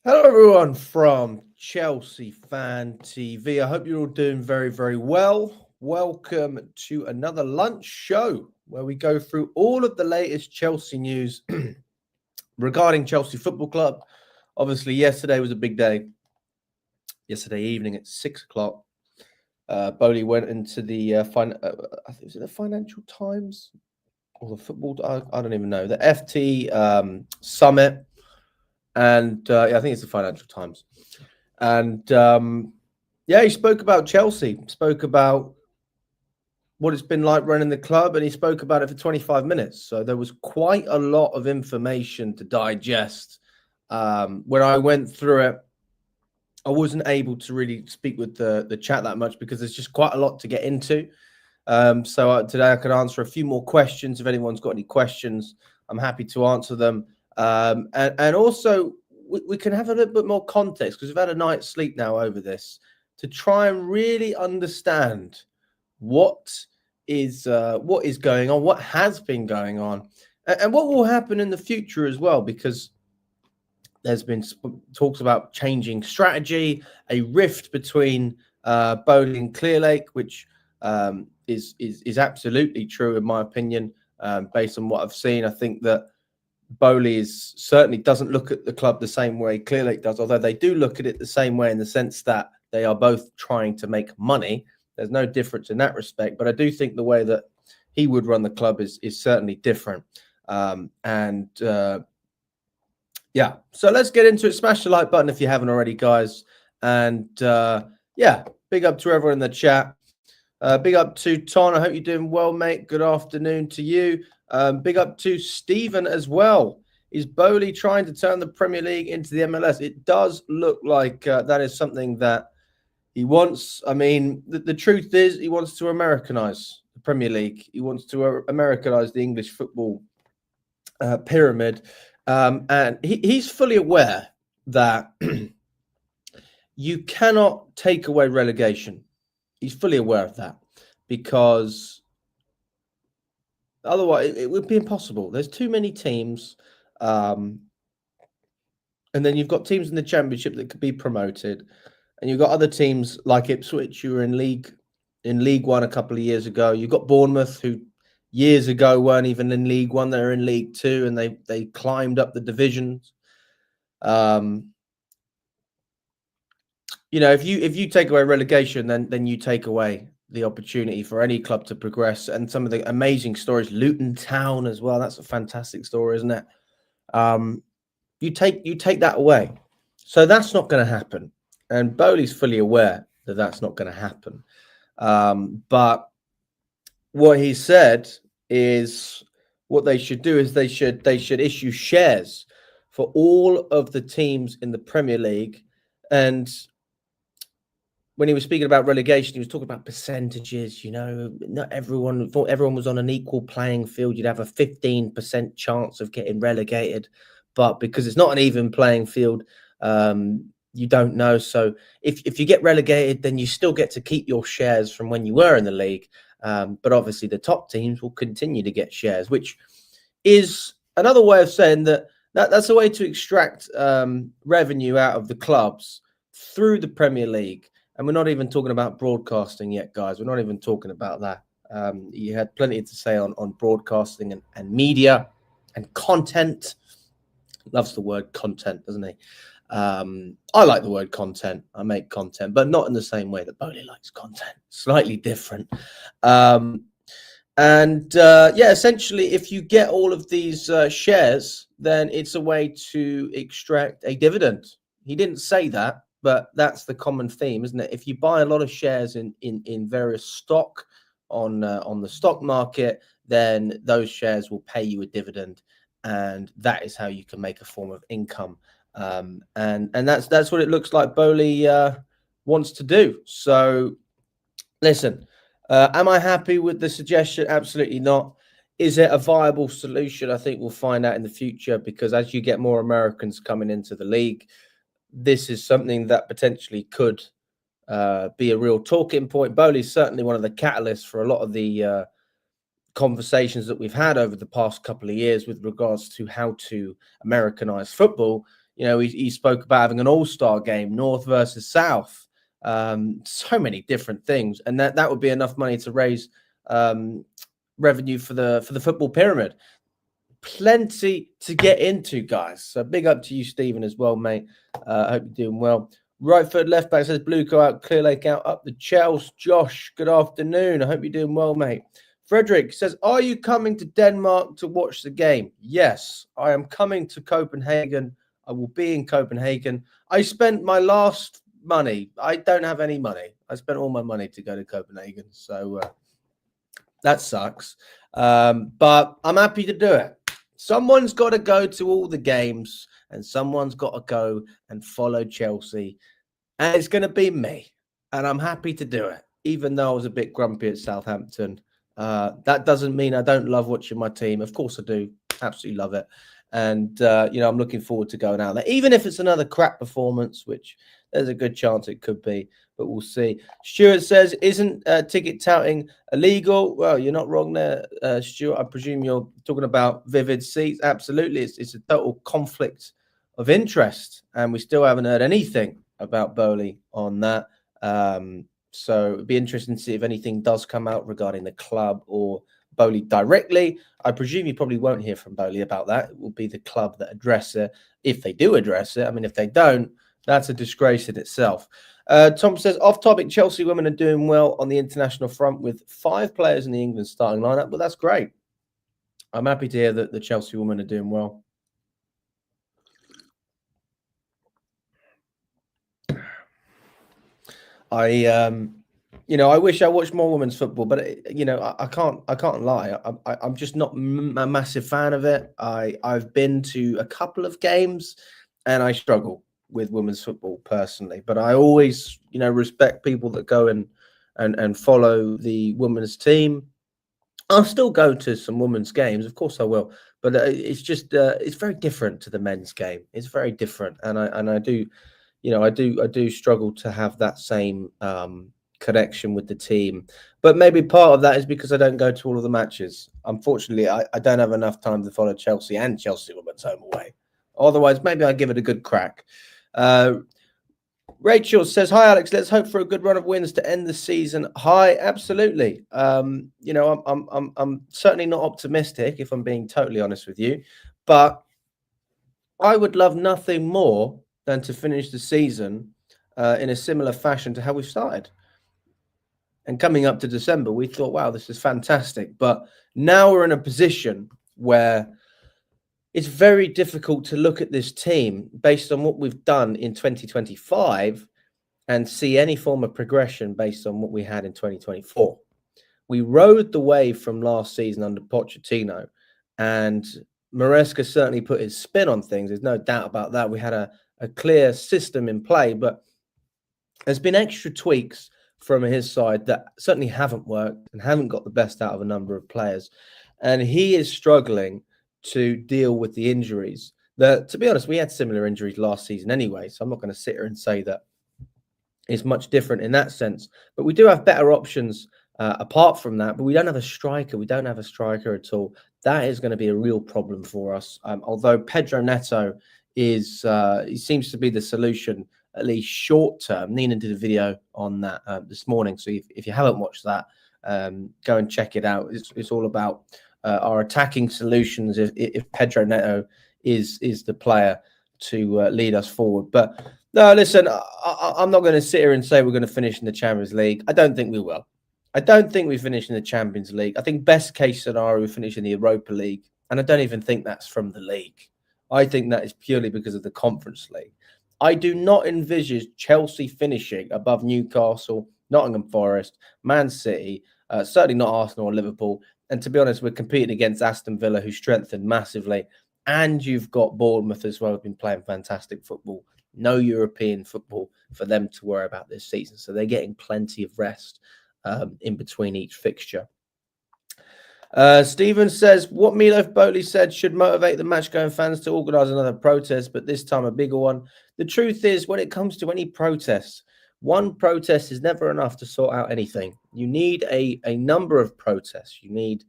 Hello, everyone from Chelsea Fan TV. I hope you're all doing very, very well. Welcome to another lunch show where we go through all of the latest Chelsea news regarding Chelsea Football Club. Obviously, yesterday was a big day. Yesterday evening at 6 o'clock, Boehly went into the I think was it the Financial Times or the football. I don't even know, the FT summit. And I think it's the Financial Times. And he spoke about Chelsea, spoke about what it's been like running the club, and he spoke about it for 25 minutes. So there was quite a lot of information to digest. When I went through it, I wasn't able to really speak with the chat that much because there's just quite a lot to get into. Today I could answer a few more questions. If anyone's got any questions, I'm happy to answer them. And also, we can have a little bit more context because we've had a night's sleep now over this to try and really understand what is going on, what has been going on, and what will happen in the future as well. Because there's been talks about changing strategy, a rift between Boehly and Clearlake, which is absolutely true in my opinion. Based on what I've seen, I think that Boehly certainly doesn't look at the club the same way Clearlake does, although they do look at it the same way in the sense that they are both trying to make money. There's no difference in that respect, but I do think the way that he would run the club is certainly different. So let's get into it. Smash the like button if you haven't already, guys. And big up to everyone in the chat. Big up to Ton. I hope you're doing well, mate. Good afternoon to you. Big up to Stephen as well. Is Boehly trying to turn the Premier League into the MLS? It does look like that is something that he wants. I mean, the truth is he wants to Americanize the Premier League. He wants to Americanize the English football pyramid. And he's fully aware that you cannot take away relegation. He's fully aware of that because otherwise it would be impossible. There's too many teams. And then you've got teams in the Championship that could be promoted. And you've got other teams like Ipswich who were in League One a couple of years ago. You've got Bournemouth who years ago weren't even in League One. They're in League Two and they climbed up the divisions. If you take away relegation, then you take away the opportunity for any club to progress. And some of the amazing stories, Luton Town as well. That's a fantastic story, isn't it? You take that away. So that's not going to happen. And Boehly's fully aware that that's not going to happen. But what he said is what they should do is they should issue shares for all of the teams in the Premier League. And when he was speaking about relegation, he was talking about percentages. Not everyone thought everyone was on an equal playing field. You'd have a 15% chance of getting relegated, but because it's not an even playing field, you don't know. So if you get relegated, then you still get to keep your shares from when you were in the league. But obviously the top teams will continue to get shares, which is another way of saying that's a way to extract revenue out of the clubs through the Premier League. And we're not even talking about broadcasting yet, guys. We're not even talking about that. You had plenty to say on broadcasting and media and content. Loves the word content, doesn't he? I like the word content. I make content, but not in the same way that Boehly likes content. Slightly different. Essentially, if you get all of these shares, then it's a way to extract a dividend. He didn't say that, but that's the common theme, isn't it? If you buy a lot of shares in various stock on the stock market, then those shares will pay you a dividend, and that is how you can make a form of income. And that's what it looks like Boehly wants to do. So, listen, am I happy with the suggestion? Absolutely not. Is it a viable solution? I think we'll find out in the future, because as you get more Americans coming into the league, this is something that potentially could be a real talking point. Boehly's certainly one of the catalysts for a lot of the conversations that we've had over the past couple of years with regards to how to Americanize football. You know, he spoke about having an all-star game, North versus South. So many different things, and that would be enough money to raise revenue for the football pyramid. Plenty to get into, guys. So big up to you, Stephen, as well, mate. I hope you're doing well. Right foot, left back says Blueco out, Clearlake out, up the Chelsea. Josh, good afternoon. I hope you're doing well, mate. Frederick says, are you coming to Denmark to watch the game? Yes, I am coming to Copenhagen. I will be in Copenhagen. I spent my last money. I don't have any money. I spent all my money to go to Copenhagen. So that sucks. But I'm happy to do it. Someone's got to go to all the games and someone's got to go and follow Chelsea. And it's going to be me. And I'm happy to do it, even though I was a bit grumpy at Southampton. That doesn't mean I don't love watching my team. Of course I do. Absolutely love it. And, I'm looking forward to going out there, even if it's another crap performance, which there's a good chance it could be, but we'll see. Stuart says, isn't ticket touting illegal? Well, you're not wrong there, Stuart. I presume you're talking about Vivid Seats. Absolutely. It's a total conflict of interest, and we still haven't heard anything about Boehly on that. So it'd be interesting to see if anything does come out regarding the club or Boehly directly. I presume you probably won't hear from Boehly about that. It will be the club that address it, if they do address it. I mean, if they don't, that's a disgrace in itself. Tom says, off topic, Chelsea women are doing well on the international front with 5 players in the England starting lineup. Well, that's great. I'm happy to hear that the Chelsea women are doing well. I wish I watched more women's football, but I can't lie. I'm just not a massive fan of it. I've been to a couple of games, and I struggle with women's football personally. But I always, respect people that go and follow the women's team. I'll still go to some women's games, of course I will. But it's just it's very different to the men's game. It's very different, and I do. I do struggle to have that same connection with the team. But maybe part of that is because I don't go to all of the matches. Unfortunately, I don't have enough time to follow Chelsea and Chelsea women's home away. Otherwise, maybe I'd give it a good crack. Rachel says, hi, Alex. Let's hope for a good run of wins to end the season. Hi, absolutely. I'm certainly not optimistic, if I'm being totally honest with you. But I would love nothing more than to finish the season in a similar fashion to how we started. And coming up to December, we thought, wow, this is fantastic. But now we're in a position where it's very difficult to look at this team based on what we've done in 2025 and see any form of progression based on what we had in 2024. We rode the wave from last season under Pochettino, and Maresca certainly put his spin on things. There's no doubt about that. We had a clear system in play, but there's been extra tweaks from his side that certainly haven't worked and haven't got the best out of a number of players. And he is struggling to deal with the injuries. To be honest, we had similar injuries last season anyway, so I'm not going to sit here and say that it's much different in that sense. But we do have better options apart from that, but we don't have a striker. We don't have a striker at all. That is going to be a real problem for us. Although Pedro Neto he seems to be the solution, at least short term. Nina did a video on that this morning. So if you haven't watched that, go and check it out. It's all about our attacking solutions if Pedro Neto is the player to lead us forward. But no, listen, I'm not going to sit here and say we're going to finish in the Champions League. I don't think we will. I don't think we finish in the Champions League. I think best case scenario, we finish in the Europa League. And I don't even think that's from the league. I think that is purely because of the Conference League. I do not envisage Chelsea finishing above Newcastle, Nottingham Forest, Man City, certainly not Arsenal or Liverpool. And to be honest, we're competing against Aston Villa, who strengthened massively. And you've got Bournemouth as well, who've been playing fantastic football. No European football for them to worry about this season. So they're getting plenty of rest in between each fixture. Stephen says, what Milo Boehly said should motivate the match-going fans to organise another protest, but this time a bigger one. The truth is, when it comes to any protests, one protest is never enough to sort out anything. You need a number of protests. You need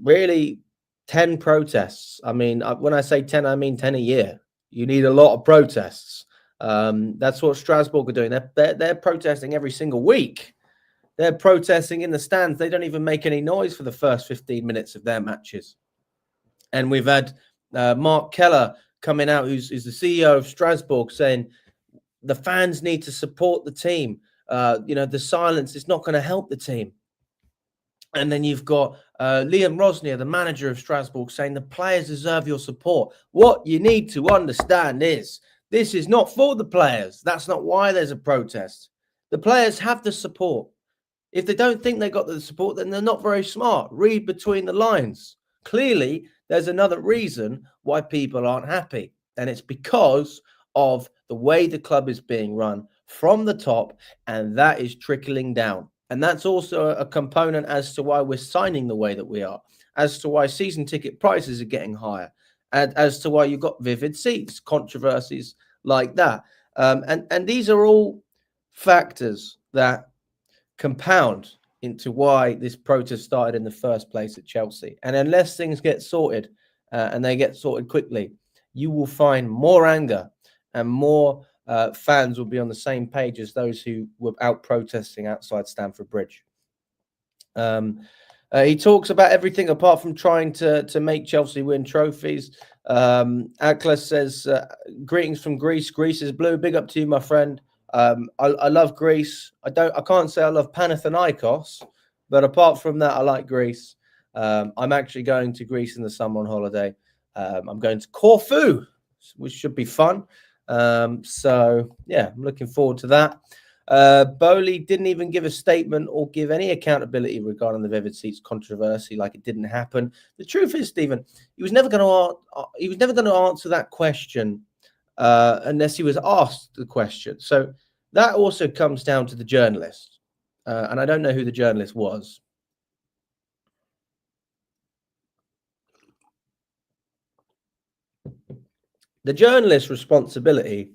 really 10 protests. I mean, when I say 10, I mean 10 a year. You need a lot of protests. That's what Strasbourg are doing. They're protesting every single week. They're protesting in the stands. They don't even make any noise for the first 15 minutes of their matches. And we've had Mark Keller coming out, who's the CEO of Strasbourg, saying the fans need to support the team. The silence is not going to help the team. And then you've got Liam Rosnier, the manager of Strasbourg, saying the players deserve your support. What you need to understand is this is not for the players. That's not why there's a protest. The players have the support. If they don't think they got the support, then they're not very smart. Read between the lines. Clearly, there's another reason why people aren't happy. And it's because of the way the club is being run from the top, and that is trickling down. And that's also a component as to why we're signing the way that we are, as to why season ticket prices are getting higher, and as to why you've got vivid seats, controversies like that. And these are all factors that compound into why this protest started in the first place at Chelsea. And unless things get sorted, and they get sorted quickly, you will find more anger and more fans will be on the same page as those who were out protesting outside Stamford Bridge. He talks about everything apart from trying to make Chelsea win trophies. Aklas says, greetings from Greece. Greece is blue. Big up to you, my friend. I love Greece. I can't say I love Panathinaikos, but apart from that, I like Greece. I'm actually going to Greece in the summer on holiday. I'm going to Corfu, which should be fun. So yeah, I'm looking forward to that. Boehly didn't even give a statement or give any accountability regarding the vivid seats controversy, like it didn't happen. The truth is, Stephen, he was never going to answer that question unless he was asked the question. So that also comes down to the journalist, and I don't know who the journalist was. The journalist's responsibility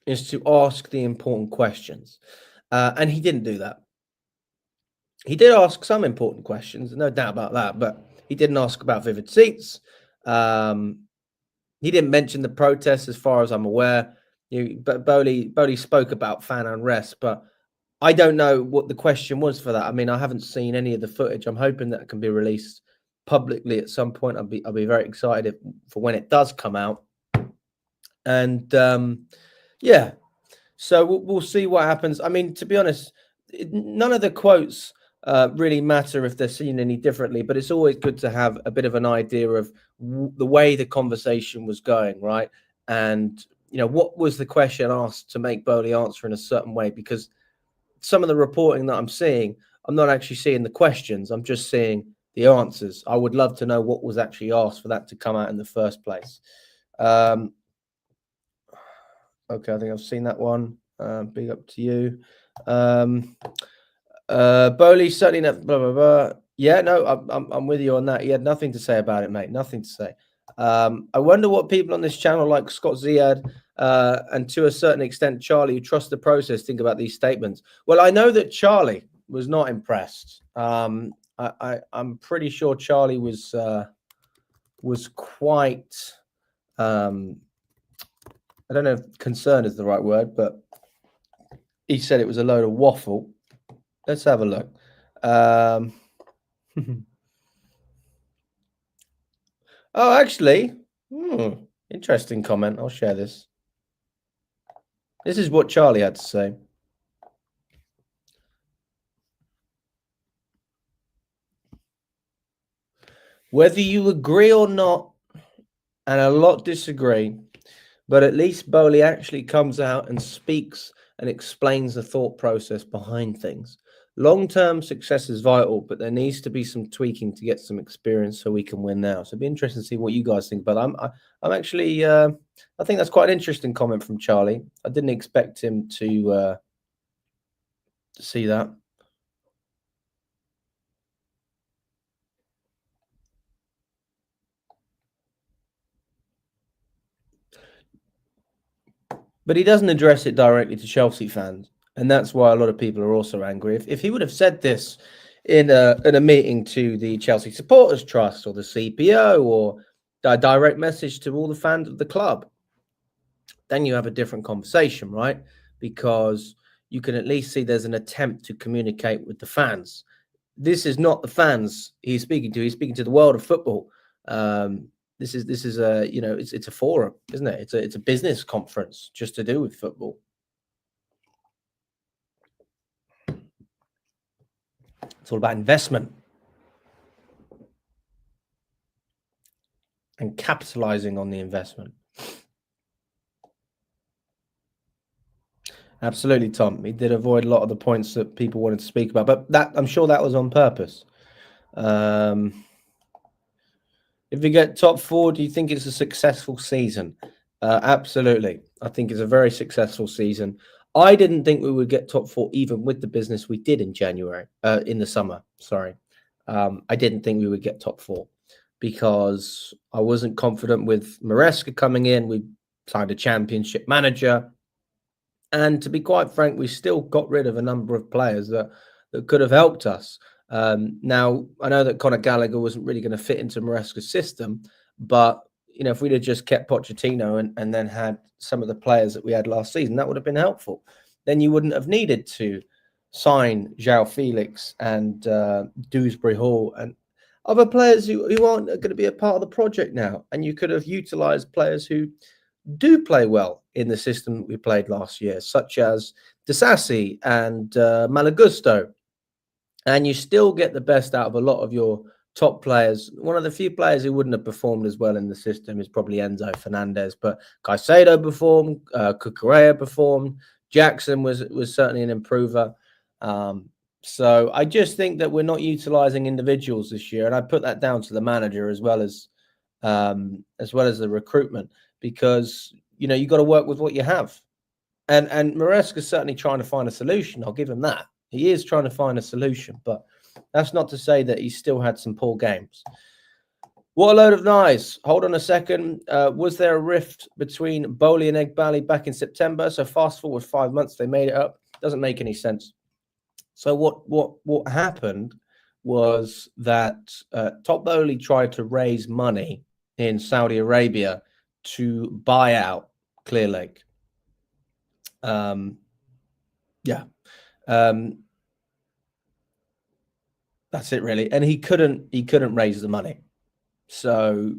is to ask the important questions, and he didn't do that. He did ask some important questions, no doubt about that, but he didn't ask about vivid seats. He didn't mention the protests, as far as I'm aware. But Boehly spoke about fan unrest, but I don't know what the question was for that. I mean, I haven't seen any of the footage. I'm hoping that can be released publicly at some point. I'll be very excited for when it does come out. And yeah, so we'll see what happens. I mean, to be honest, none of the quotes really matter if they're seen any differently, but it's always good to have a bit of an idea of the way the conversation was going, right? And what was the question asked to make Boehly answer in a certain way? Because some of the reporting that I'm seeing, I'm not actually seeing the questions. I'm just seeing the answers. I would love to know what was actually asked for that to come out in the first place. Okay, I think I've seen that one. Big up to you. Boehly certainly not blah blah blah. Yeah, no, I'm with you on that. He had nothing to say about it, mate. Nothing to say. I wonder what people on this channel like Scott Ziad and to a certain extent Charlie, who trust the process, think about these statements. Well, I know that Charlie was not impressed. I'm pretty sure Charlie was quite I don't know if concern is the right word, but he said it was a load of waffle. Let's have a look. Oh, actually, interesting comment. I'll share this. This is what Charlie had to say. Whether you agree or not, and a lot disagree, but at least Boehly actually comes out and speaks and explains the thought process behind things. Long-term success is vital, but there needs to be some tweaking to get some experience so we can win now. So it'd be interesting to see what you guys think. But I'm actually, I think that's quite an interesting comment from Charlie. I didn't expect him to see that. But he doesn't address it directly to Chelsea fans. And that's why a lot of people are also angry. If he would have said this in a meeting to the Chelsea Supporters Trust or the CPO or a direct message to all the fans of the club, then you have a different conversation, right? Because you can at least see there's an attempt to communicate with the fans. This is not the fans he's speaking to. He's speaking to the world of football. This is a, you know, it's a forum, isn't it? It's a business conference just to do with football. It's all about investment and capitalizing on the investment. Absolutely, Tom. He did avoid a lot of the points that people wanted to speak about, but that, I'm sure that was on purpose. If we get top 4, do you think it's a successful season? Absolutely. I think it's a very successful season. I didn't think we would get top 4 even with the business we did in January, in the summer. Sorry. I didn't think we would get top 4 because I wasn't confident with Maresca coming in. We signed a championship manager. And to be quite frank, we still got rid of a number of players that could have helped us. Now, I know that Conor Gallagher wasn't really going to fit into Maresca's system, but you know, if we'd have just kept Pochettino and then had some of the players that we had last season, that would have been helpful. Then you wouldn't have needed to sign João Felix and Dewsbury Hall and other players who aren't going to be a part of the project now. And you could have utilised players who do play well in the system that we played last year, such as Disasi and Malagusto. And you still get the best out of a lot of your top players. One of the few players who wouldn't have performed as well in the system is probably Enzo Fernandez, but Caicedo performed, Cucurella performed, Jackson was certainly an improver. So I just think that we're not utilising individuals this year, and I put that down to the manager as well as the recruitment, because you know you got to work with what you have, and Maresca's certainly trying to find a solution. I'll give him that. He is trying to find a solution, but that's not to say that he's still had some poor games. What a load of lies. Hold on a second. Was there a rift between Boehly and Eghbali back in September? So fast forward 5 months, they made it up. Doesn't make any sense. So what happened was that Top Boehly tried to raise money in Saudi Arabia to buy out Clearlake. That's it really, and he couldn't raise the money, so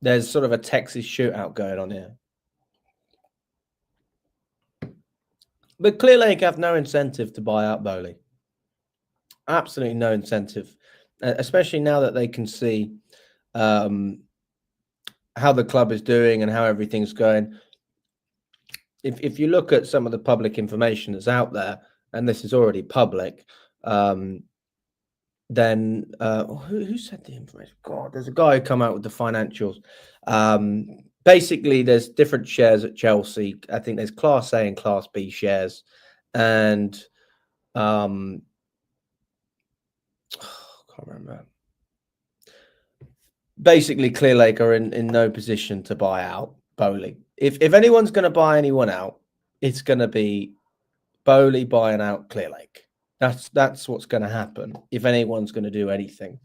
there's sort of a Texas shootout going on here. But Clearlake have no incentive to buy out Boehly. Absolutely no incentive, especially now that they can see how the club is doing and how everything's going. If you look at some of the public information that's out there, and this is already public, then who said the information? God, there's a guy who come out with the financials. Basically, there's different shares at Chelsea. I think there's Class A and Class B shares, and can't remember. Basically, Clearlake are in no position to buy out Boehly. If anyone's going to buy anyone out, it's going to be Boehly buying out Clearlake. That's what's going to happen if anyone's going to do anything,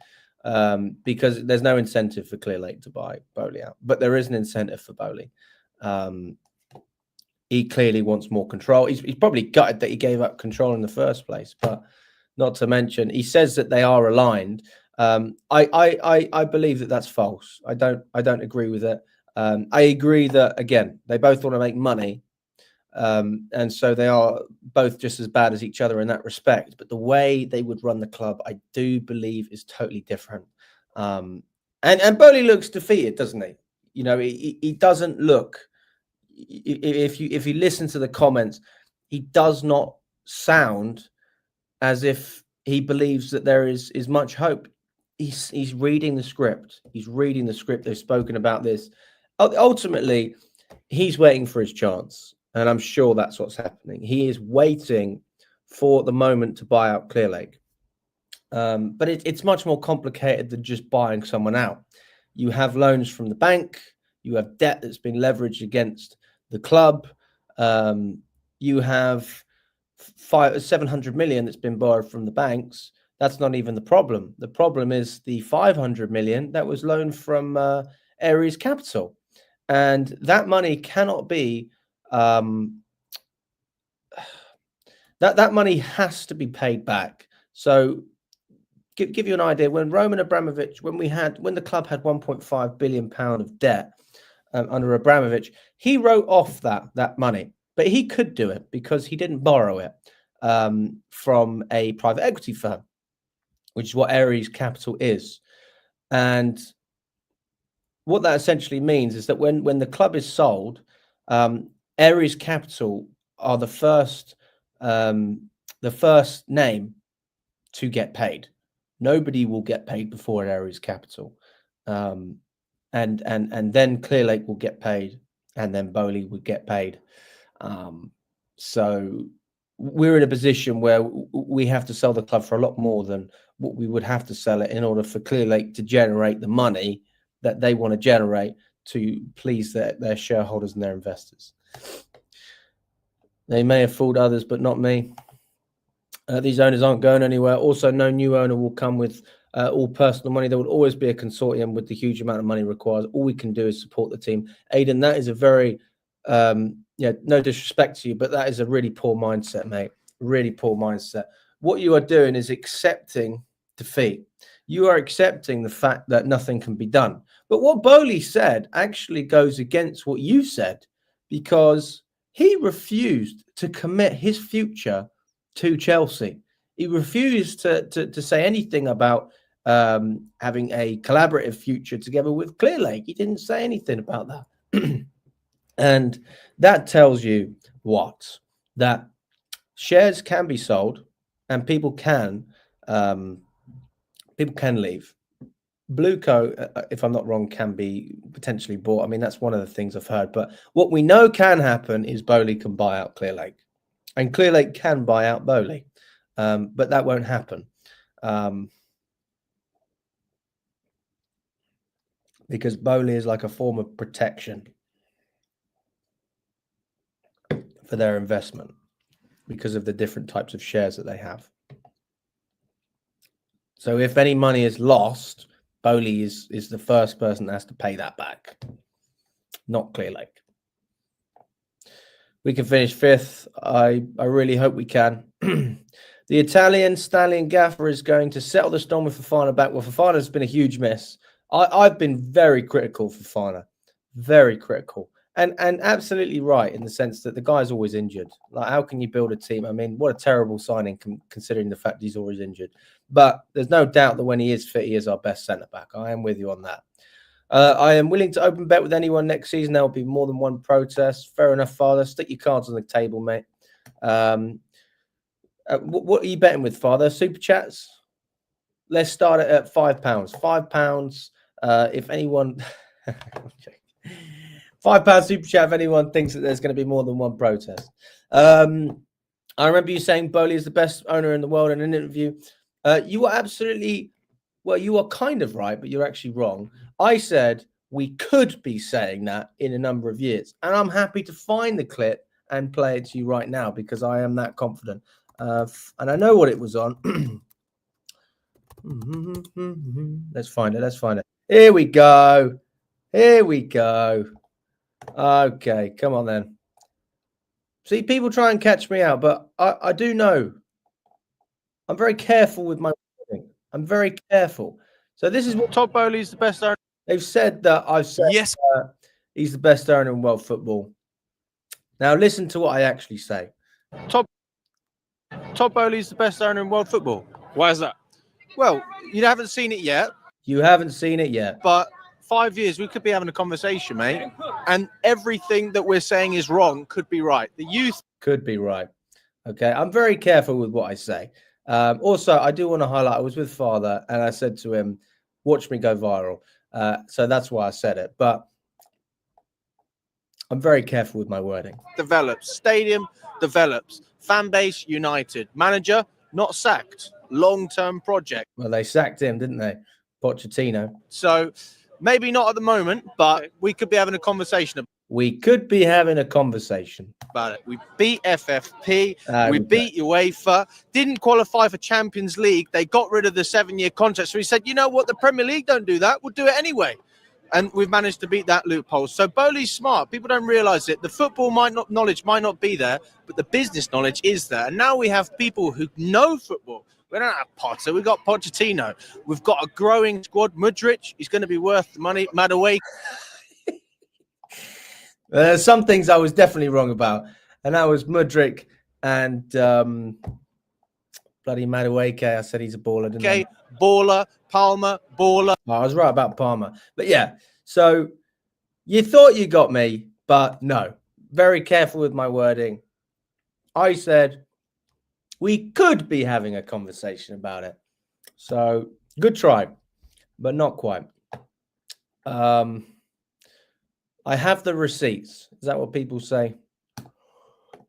because there's no incentive for Clearlake to buy Boehly out, but there is an incentive for Boehly. He clearly wants more control. He's probably gutted that he gave up control in the first place, but not to mention he says that they are aligned. I believe that that's false. I don't agree with it. I agree that again they both want to make money. And so they are both just as bad as each other in that respect. But the way they would run the club, I do believe, is totally different. And Boehly looks defeated, doesn't he? You know, he doesn't look. If you listen to the comments, he does not sound as if he believes that there is much hope. He's reading the script. He's reading the script. They've spoken about this. Ultimately, he's waiting for his chance. And I'm sure that's what's happening. He is waiting for the moment to buy out Clearlake. But it's much more complicated than just buying someone out. You have loans from the bank. You have debt that's been leveraged against the club. You have 700 million that's been borrowed from the banks. That's not even the problem. The problem is the 500 million that was loaned from Aries Capital, and that money cannot be that money has to be paid back. So give you an idea, when Roman Abramovich, when the club had 1.5 billion pound of debt under Abramovich, he wrote off that money, but he could do it because he didn't borrow it from a private equity firm, which is what Aries Capital is. And what that essentially means is that when the club is sold, Aries Capital are the first name to get paid. Nobody will get paid before Aries Capital, and then Clearlake will get paid, and then Boehly would get paid. So we're in a position where we have to sell the club for a lot more than what we would have to sell it in order for Clearlake to generate the money that they want to generate to please their shareholders and their investors. They may have fooled others, but not me. These owners aren't going anywhere. Also, no new owner will come with all personal money. There will always be a consortium with the huge amount of money required. All we can do is support the team. Aidan, that is a very, no disrespect to you, but that is a really poor mindset, mate. Really poor mindset. What you are doing is accepting defeat. You are accepting the fact that nothing can be done. But what Boehly said actually goes against what you said, because he refused to commit his future to Chelsea. He refused to say anything about having a collaborative future together with Clearlake. He didn't say anything about that. And that tells you what? That shares can be sold and people can leave. Blueco, if I'm not wrong, can be potentially bought. I mean, that's one of the things I've heard. But what we know can happen is Boehly can buy out Clearlake. And Clearlake can buy out Boehly. But that won't happen. Because Boehly is like a form of protection for their investment because of the different types of shares that they have. So if any money is lost, Boehly is the first person that has to pay that back, not Clearlake. We can finish fifth. I really hope we can. The Italian stallion Gaffer is going to settle the storm with Fofana back. Well, Fofana has been a huge miss. I've been very critical of Fofana, very critical, and absolutely right in the sense that the guy's always injured. Like, how can you build a team? I mean, what a terrible signing considering the fact he's always injured. But there's no doubt that when he is fit, he is our best centre back. I am with you on that. I am willing to open bet with anyone next season. There will be more than one protest. Fair enough, Father. Stick your cards on the table, mate. What are you betting with, Father? Super chats? Let's start it at £5. £5. If anyone... £5 super chat if anyone thinks that there's going to be more than one protest. I remember you saying Boehly is the best owner in the world in an interview. You are absolutely... Well, you are kind of right, but you're actually wrong. I said we could be saying that in a number of years. And I'm happy to find the clip and play it to you right now because I am that confident. And I know what it was on. Let's find it. Let's find it. Here we go. Here we go. Okay, come on then. See, people try and catch me out, but I do know. I'm very careful with my wording. I'm very careful. So this is what Todd Boehly's the best owner. They've said that I've said yes. He's the best owner in world football. Now listen to what I actually say. Todd Boehly's the best owner in world football. Why is that? Well, you haven't seen it yet. You haven't seen it yet. But 5 years, we could be having a conversation, mate. And everything that we're saying is wrong could be right. The youth could be right. Okay, I'm very careful with what I say. Also, I do want to highlight, I was with Father and I said to him, watch me go viral. So that's why I said it. But I'm very careful with my wording. Develops. Stadium develops. Fan base united. Manager not sacked. Long-term project. Well, they sacked him, didn't they? Pochettino. So maybe not at the moment, but we could be having a conversation. We could be having a conversation about it. We beat FFP. We beat UEFA. Didn't qualify for Champions League. They got rid of the 7-year contract. So he said, you know what? The Premier League don't do that. We'll do it anyway. And we've managed to beat that loophole. So Boehly's smart. People don't realise it. The football knowledge might not be there, but the business knowledge is there. And now we have people who know football. We don't have Potter. We've got Pochettino. We've got a growing squad. Mudryk, he's going to be worth the money. Madueke. Some things I was definitely wrong about. And that was Mudryk and bloody Madueke. I said he's a baller, didn't I? Baller. Palmer. Baller. Oh, I was right about Palmer. But yeah, so you thought you got me, but no. Very careful with my wording. I said we could be having a conversation about it. So good try, but not quite. I have the receipts. Is that what people say?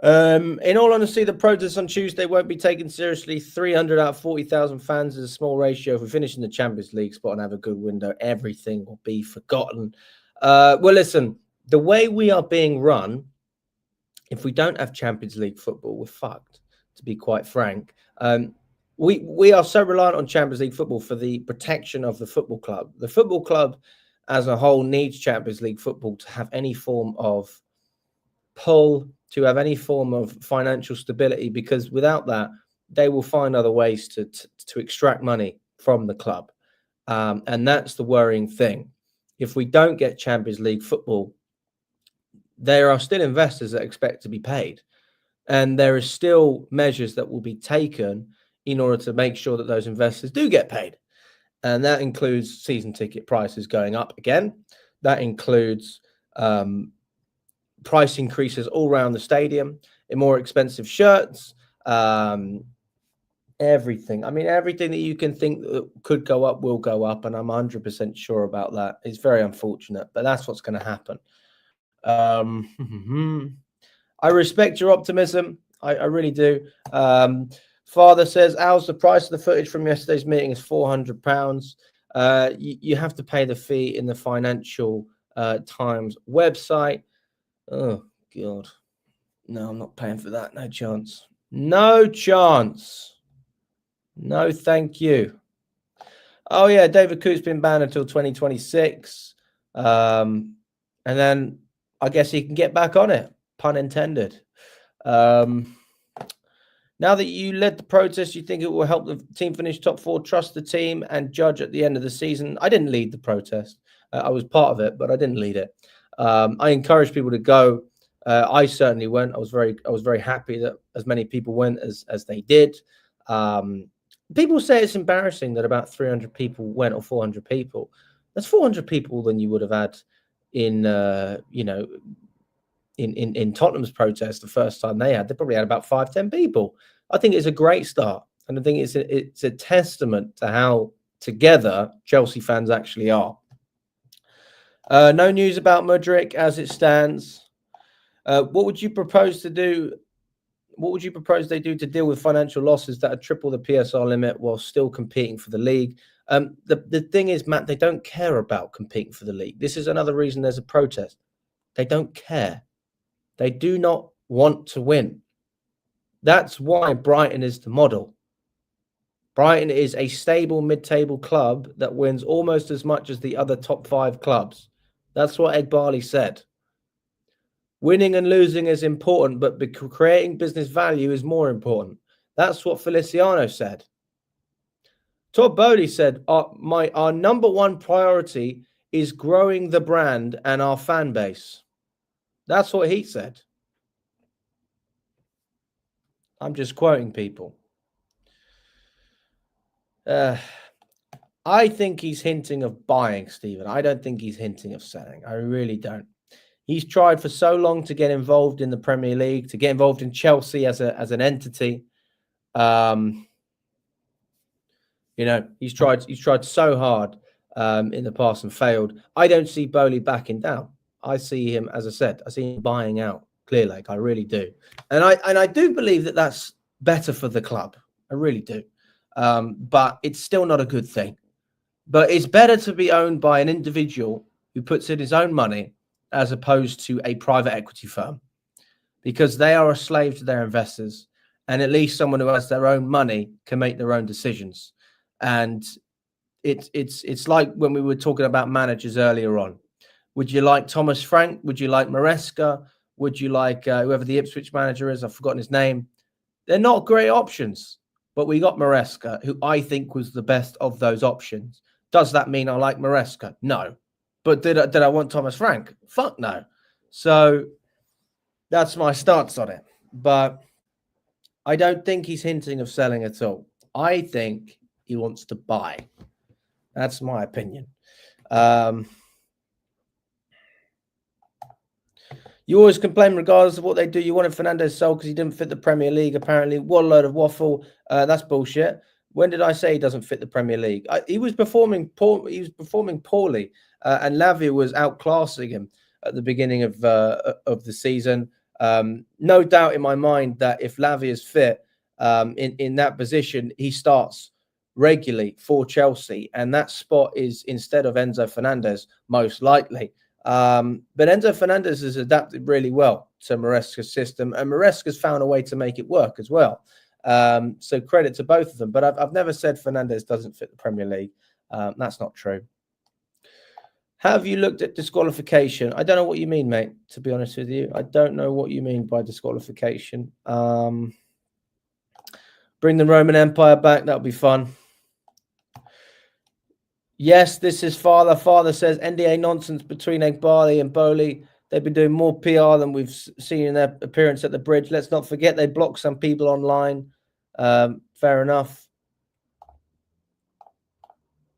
In all honesty, the protests on Tuesday won't be taken seriously. 300 out of 40,000 fans is a small ratio. If we finish in the Champions League spot and have a good window, everything will be forgotten. Well, listen, the way we are being run, if we don't have Champions League football, we're fucked, to be quite frank. We are so reliant on Champions League football for the protection of the football club. The football club as a whole needs Champions League football to have any form of pull, to have any form of financial stability, because without that, they will find other ways to extract money from the club. And that's the worrying thing. If we don't get Champions League football, there are still investors that expect to be paid. And there are still measures that will be taken in order to make sure that those investors do get paid. And that includes season ticket prices going up again. That includes price increases all around the stadium, in more expensive shirts, everything. I mean, everything that you can think that could go up will go up, and I'm 100% sure about that. It's very unfortunate, but that's what's going to happen. I respect your optimism. I really do. Father says, Al's, the price of the footage from yesterday's meeting is £400. You have to pay the fee in the Financial Times website. Oh, God. No, I'm not paying for that. No chance. No chance. No, thank you. Oh, yeah, David Coote's been banned until 2026. And then I guess he can get back on it. Pun intended. Now that you led the protest, you think it will help the team finish top four, trust the team, and judge at the end of the season? I didn't lead the protest. I was part of it, but I didn't lead it. I encouraged people to go. I certainly went. I was very happy that as many people went as they did. People say it's embarrassing that about 300 people went, or 400 people. That's 400 people than you would have had in in Tottenham's protest the first time they had. They probably had about 5-10 people. I think it's a great start, and I think it's a testament to how together Chelsea fans actually are. No news about Mudryk as it stands. What would you propose to do? What would you propose they do to deal with financial losses that are triple the PSR limit while still competing for the league? The thing is, Matt, they don't care about competing for the league. This is another reason there's a protest. They don't care. They do not want to win. That's why Brighton is the model. Brighton is a stable mid-table club that wins almost as much as the other top 5 clubs. That's what Boehly said. Winning and losing is important, but creating business value is more important. That's what Feliciano said. Todd Boehly said, our number one priority is growing the brand and our fan base. That's what he said. I'm just quoting people. I think he's hinting of buying, Stephen. I don't think he's hinting of selling. I really don't. He's tried for so long to get involved in the Premier League, to get involved in Chelsea as an entity. He's tried so hard in the past and failed. I don't see Boehly backing down. I see him, as I said, I see him buying out Clearlake. I really do, and I do believe that that's better for the club. I really do, but it's still not a good thing. But it's better to be owned by an individual who puts in his own money as opposed to a private equity firm, because they are a slave to their investors, and at least someone who has their own money can make their own decisions. And it's like when we were talking about managers earlier on. Would you like Thomas Frank? Would you like Maresca? Would you like whoever the Ipswich manager is? I've forgotten his name. They're not great options, but we got Maresca, who I think was the best of those options. Does that mean I like Maresca? No. But did I want Thomas Frank? Fuck no. So that's my stance on it. But I don't think he's hinting of selling at all. I think he wants to buy. That's my opinion. You always complain, regardless of what they do. You wanted Fernandes sold because he didn't fit the Premier League, apparently. What a load of waffle. That's bullshit. When did I say he doesn't fit the Premier League? He was performing poorly, and Lavia was outclassing him at the beginning of the season. No doubt in my mind that if Lavia is fit in that position, he starts regularly for Chelsea, and that spot is instead of Enzo Fernandez, most likely. But Enzo Fernandez has adapted really well to Maresca's system, and Maresca's found a way to make it work as well. So credit to both of them. But I've never said Fernandez doesn't fit the Premier League. That's not true. Have you looked at disqualification? I don't know what you mean, mate, to be honest with you. I don't know what you mean by disqualification. Bring the Roman Empire back. That'll be fun. Yes, this is Father. Father says NDA nonsense between Boehly and Boehly. They've been doing more PR than we've seen in their appearance at the bridge. Let's not forget they blocked some people online. Fair enough.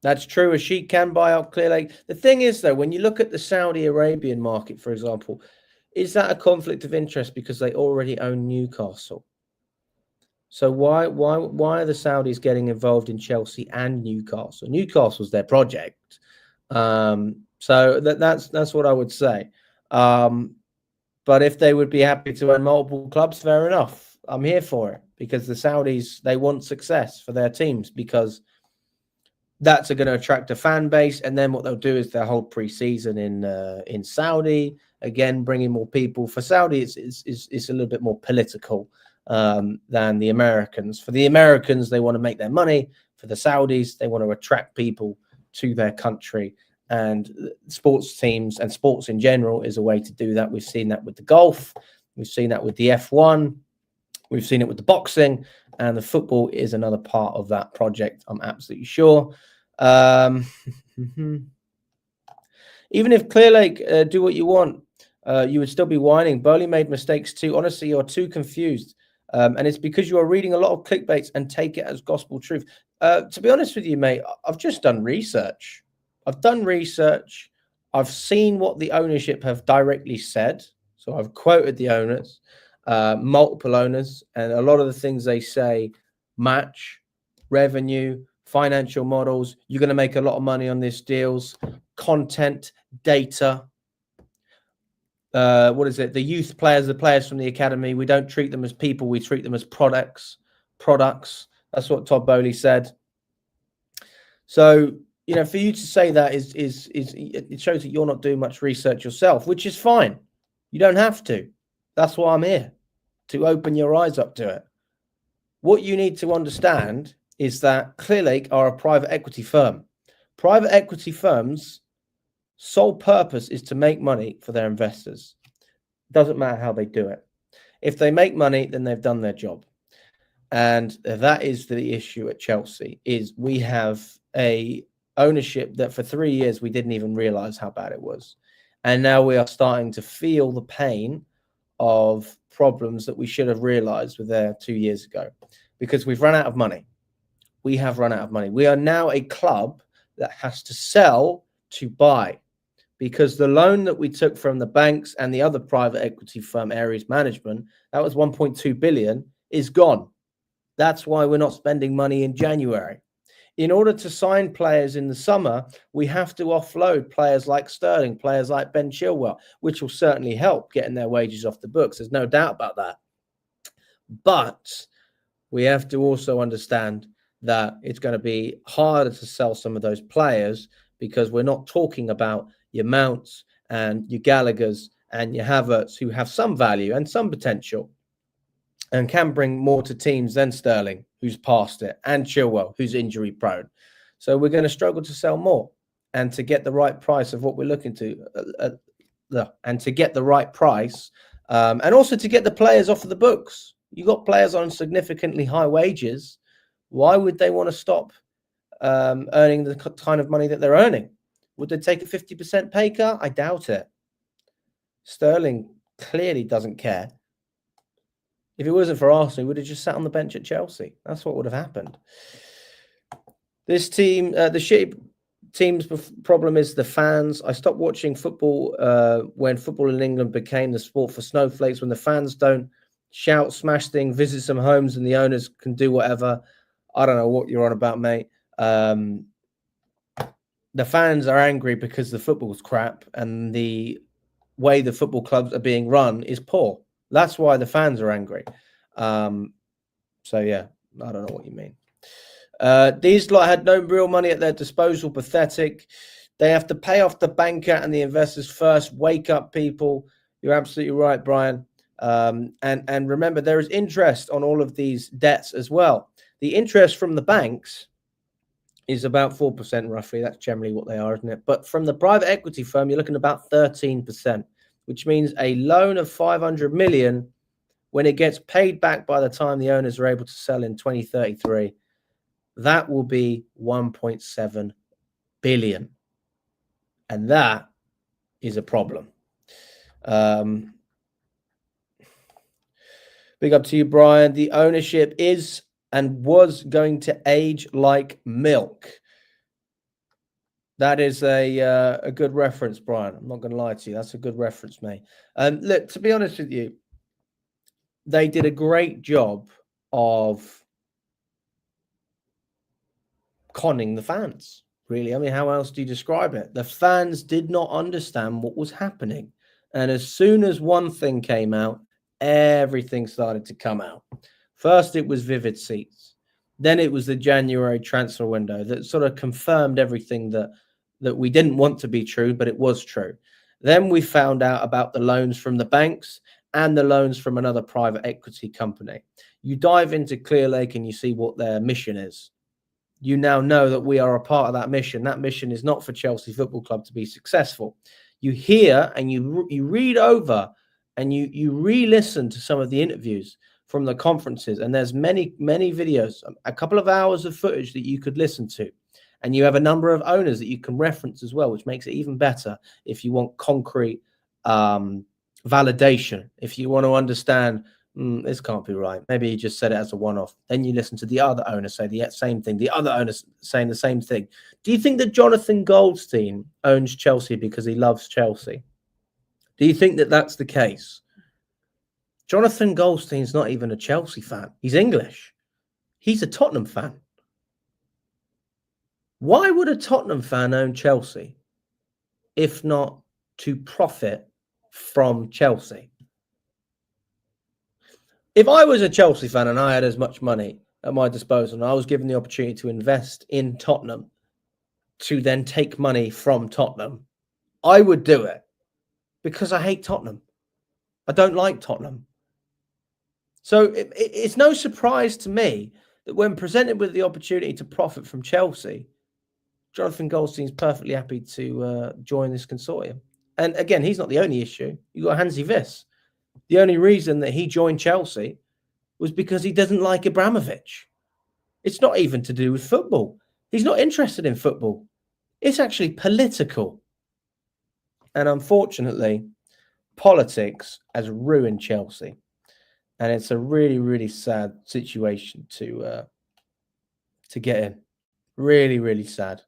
That's true. A sheik can buy out Clearlake. The thing is, though, when you look at the Saudi Arabian market, for example, is that a conflict of interest because they already own Newcastle? So why are the Saudis getting involved in Chelsea and Newcastle? Newcastle's their project. So that's what I would say. But if they would be happy to own multiple clubs, fair enough. I'm here for it because the Saudis, they want success for their teams because that's going to attract a fan base. And then what they'll do is they'll hold pre-season in Saudi, again, bringing more people. For Saudi, it's a little bit more political than the Americans. For the Americans, they want to make their money. For the Saudis, they want to attract people to their country. And sports teams and sports in general is a way to do that. We've seen that with the golf. We've seen that with the F1. We've seen it with the boxing. And the football is another part of that project, I'm absolutely sure. Even if Clearlake do what you want, you would still be whining. Boehly made mistakes too. Honestly, you're too confused. And it's because you are reading a lot of clickbaits and take it as gospel truth. To be honest with you, mate, I've just done research. I've seen what the ownership have directly said. So I've quoted the owners, multiple owners, and a lot of the things they say match revenue, financial models. You're going to make a lot of money on these deals, content, data. What is it? The youth players, the players from the academy, we don't treat them as people. We treat them as products. That's what Todd Boehly said. So, you know, for you to say that is it shows that you're not doing much research yourself, which is fine. You don't have to. That's why I'm here, to open your eyes up to it. What you need to understand is that Clearlake are a private equity firm. Private equity firms' sole purpose is to make money for their investors. Doesn't matter how they do it. If they make money, then they've done their job. And that is the issue at Chelsea, is we have a ownership that for 3 years we didn't even realize how bad it was. And now we are starting to feel the pain of problems that we should have realized were there 2 years ago, because we've run out of money. We have run out of money. We are now a club that has to sell to buy, because the loan that we took from the banks and the other private equity firm, Ares Management, that was 1.2 billion, is gone. That's why we're not spending money in January. In order to sign players in the summer, we have to offload players like Sterling, players like Ben Chilwell, which will certainly help getting their wages off the books. There's no doubt about that. But we have to also understand that it's going to be harder to sell some of those players, because we're not talking about your Mounts and your Gallaghers and your Havertz, who have some value and some potential and can bring more to teams than Sterling, who's past it, and Chilwell, who's injury prone. So we're going to struggle to sell more and to get the right price of what we're looking to, and to get the right price, and also to get the players off of the books. You got players on significantly high wages. Why would they want to stop earning the kind of money that they're earning? Would they take a 50% pay cut? I doubt it. Sterling clearly doesn't care. If it wasn't for Arsenal, he would have just sat on the bench at Chelsea. That's what would have happened. This team, the shitty team's problem is the fans. I stopped watching football when football in England became the sport for snowflakes, when the fans don't shout, smash things, visit some homes, and the owners can do whatever. I don't know what you're on about, mate. The fans are angry because the football's crap and the way the football clubs are being run is poor. That's why the fans are angry. So yeah, I don't know what you mean. These lot had no real money at their disposal. Pathetic. They have to pay off the banker and the investors first. Wake up, people. You're absolutely right, Brian. And remember, there is interest on all of these debts as well. The interest from the banks is about 4% roughly. That's generally what they are, isn't it? But from the private equity firm, you're looking at about 13%, which means a loan of 500 million, when it gets paid back by the time the owners are able to sell in 2033, that will be 1.7 billion. And that is a problem. Big up to you, Brian. The ownership is and was going to age like milk. That is a good reference, Brian. I'm not going to lie to you. That's a good reference, mate. Look, to be honest with you, they did a great job of conning the fans, really. I mean, how else do you describe it? The fans did not understand what was happening. And as soon as one thing came out, everything started to come out. First, it was Vivid Seats. Then it was the January transfer window that sort of confirmed everything that we didn't want to be true, but it was true. Then we found out about the loans from the banks and the loans from another private equity company. You dive into Clearlake and you see what their mission is. You now know that we are a part of that mission. That mission is not for Chelsea Football Club to be successful. You hear and you read over and you re-listen to some of the interviews from the conferences, and there's many videos, a couple of hours of footage that you could listen to, and you have a number of owners that you can reference as well, which makes it even better if you want concrete validation. If you want to understand, this can't be right, maybe he just said it as a one-off, then you listen to the other owner say the same thing, the other owners saying the same thing. Do you think that Jonathan Goldstein owns Chelsea because he loves Chelsea? Do you think that that's the case? Jonathan Goldstein's not even a Chelsea fan. He's English. He's a Tottenham fan. Why would a Tottenham fan own Chelsea if not to profit from Chelsea? If I was a Chelsea fan and I had as much money at my disposal and I was given the opportunity to invest in Tottenham to then take money from Tottenham, I would do it because I hate Tottenham. I don't like Tottenham. So it's no surprise to me that when presented with the opportunity to profit from Chelsea, Jonathan Goldstein's perfectly happy to join this consortium. And again, he's not the only issue. You've got Hansi Wiss. The only reason that he joined Chelsea was because he doesn't like Abramovich. It's not even to do with football. He's not interested in football. It's actually political. And unfortunately, politics has ruined Chelsea. And it's a really, really sad situation to get in. Really, really sad.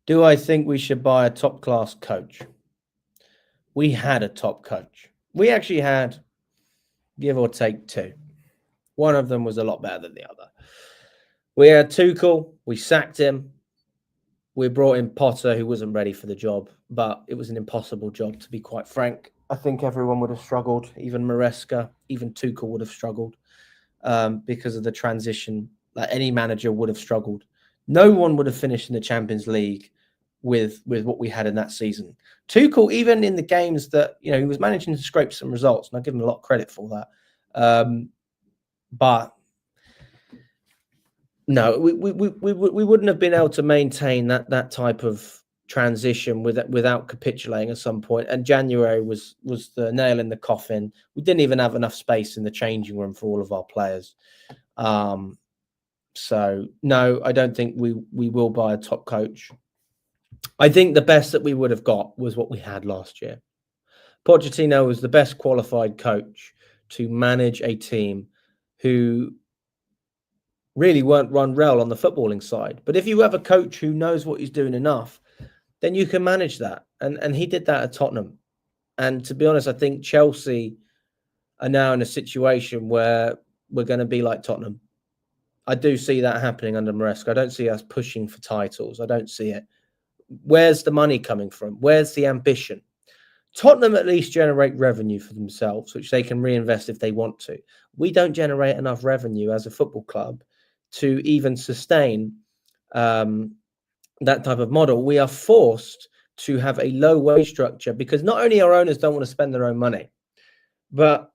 Do I think we should buy a top-class coach? We had a top coach. We actually had, give or take, two. One of them was a lot better than the other. We had Tuchel. We sacked him. We brought in Potter, who wasn't ready for the job, but it was an impossible job, to be quite frank. I think everyone would have struggled. Even Maresca, even Tuchel would have struggled because of the transition. Like any manager would have struggled. No one would have finished in the Champions League with what we had in that season. Tuchel, even in the games that, he was managing to scrape some results, and I give him a lot of credit for that. But no, we wouldn't have been able to maintain that type of transition without capitulating at some point. And January was the nail in the coffin. We didn't even have enough space in the changing room for all of our players. So no, I don't think we will buy a top coach. I think the best that we would have got was what we had last year. Pochettino was the best qualified coach to manage a team who really weren't run well on the footballing side. But if you have a coach who knows what he's doing enough, then you can manage that. And he did that at Tottenham. And to be honest, I think Chelsea are now in a situation where we're going to be like Tottenham. I do see that happening under Maresca. I don't see us pushing for titles. I don't see it. Where's the money coming from? Where's the ambition? Tottenham at least generate revenue for themselves, which they can reinvest if they want to. We don't generate enough revenue as a football club to even sustain that type of model. We are forced to have a low wage structure because not only our owners don't want to spend their own money, but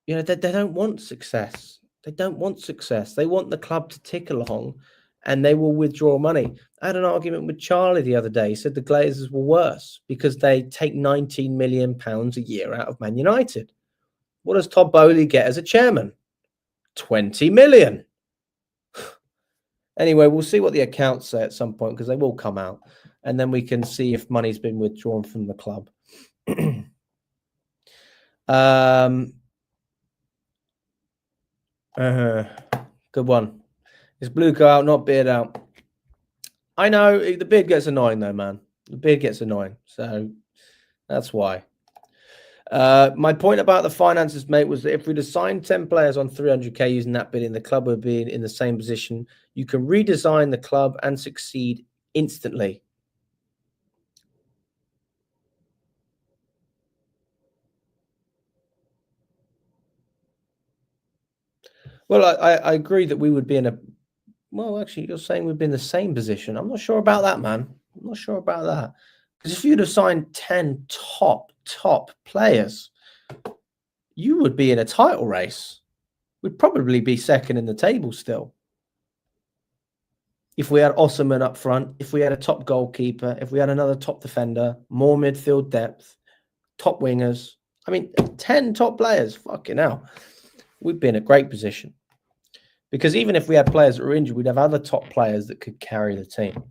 they don't want success. They don't want success. They want the club to tick along, and they will withdraw money. I had an argument with Charlie the other day. He said the Glazers were worse because they take £19 million a year out of Man United. What does Todd Boehly get as a chairman? 20 million. Anyway, we'll see what the accounts say at some point because they will come out, and then we can see if money's been withdrawn from the club. Good one. Is blue go out, not beard out? I know the beard gets annoying though, man. The beard gets annoying, so that's why. My point about the finances, mate, was that if we'd assigned 10 players on 300k using that bidding, the club would be in the same position. You can redesign the club and succeed instantly. Well, I agree that we would be in a... Well, actually, you're saying we'd be in the same position. I'm not sure about that, man. I'm not sure about that. Because if you'd have signed 10 top players, you would be in a title race. We'd probably be second in the table still. If we had Osman up front, if we had a top goalkeeper, if we had another top defender, more midfield depth, top wingers. I mean, 10 top players, fucking hell. We'd be in a great position. Because even if we had players that were injured, we'd have other top players that could carry the team.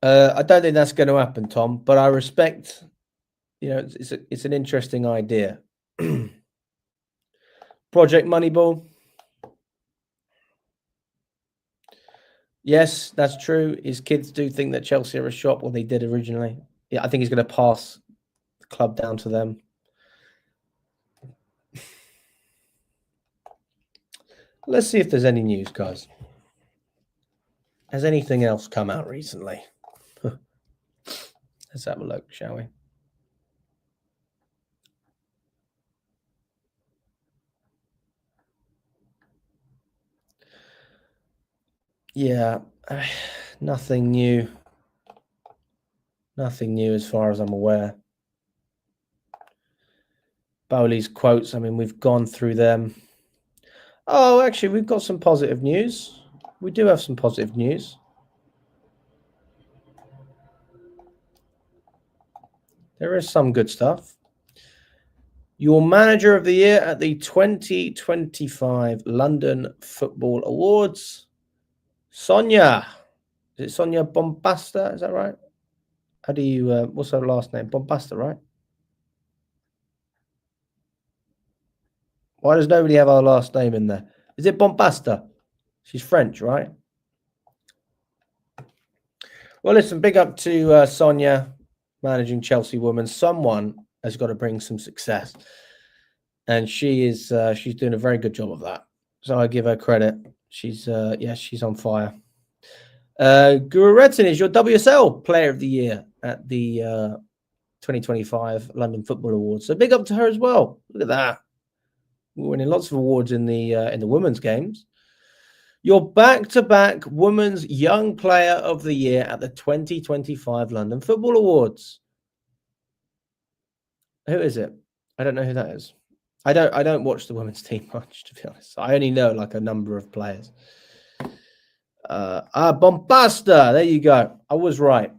I don't think that's going to happen, Tom, but I respect, it's an interesting idea. Project Moneyball. Yes, that's true. His kids do think that Chelsea are a shop, well, they did originally. Yeah, I think he's going to pass the club down to them. Let's see if there's any news, guys. Has anything else come out recently? Let's have a look, shall we? Yeah, nothing new. Nothing new as far as I'm aware. Boehly's quotes, I mean, we've gone through them. Oh, actually, we've got some positive news. We do have some positive news. There is some good stuff. Your manager of the year at the 2025 London Football Awards, Sonia. Is it Sonia Bombasta? Is that right? How do you, what's her last name? Bombasta, right? Why does nobody have our last name in there? Is it Bombasta? She's French, right? Well, listen, big up to Sonia, managing Chelsea women. Someone has got to bring some success. And she's doing a very good job of that. So I give her credit. She's on fire. Guru Redson is your WSL Player of the Year at the 2025 London Football Awards. So big up to her as well. Look at that. We're winning lots of awards in the women's games. Your back-to-back Women's Young Player of the Year at the 2025 London Football Awards. Who is it? I don't know who that is. I don't watch the women's team much, to be honest. I only know like a number of players. Bombasta. There you go. I was right.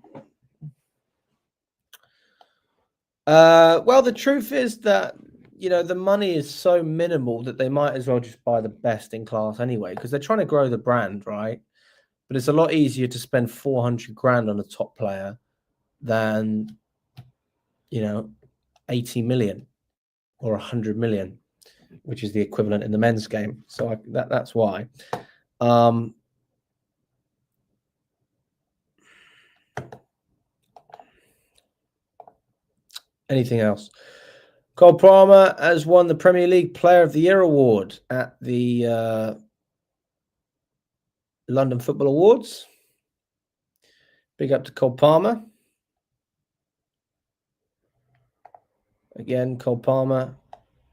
Well, the truth is that, you know, the money is so minimal that they might as well just buy the best in class anyway, because they're trying to grow the brand, right? But it's a lot easier to spend 400 grand on a top player than, you know, 80 million or 100 million, which is the equivalent in the men's game. So that's why. Anything else? Cole Palmer has won the Premier League Player of the Year award at the London Football Awards. Big up to Cole Palmer. Again, Cole Palmer.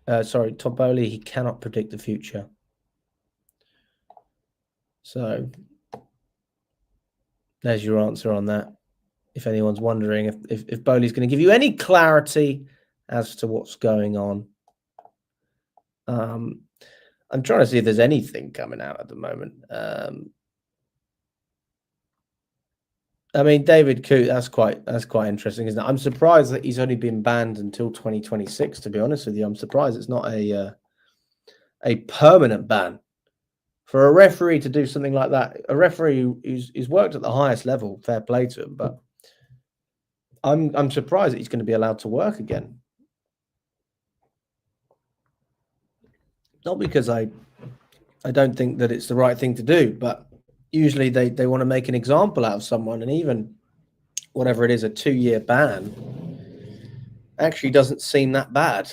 Todd Boehly, he cannot predict the future. So there's your answer on that. If anyone's wondering if Boehly's going to give you any clarity as to what's going on. I'm trying to see if there's anything coming out at the moment. I mean, David Coote, that's quite interesting, isn't it? I'm surprised that he's only been banned until 2026, to be honest with you. I'm surprised it's not a permanent ban. For a referee to do something like that, a referee who's worked at the highest level, fair play to him, but I'm surprised that he's going to be allowed to work again. Not because I don't think that it's the right thing to do, but usually they want to make an example out of someone, and even whatever it is, a 2-year ban actually doesn't seem that bad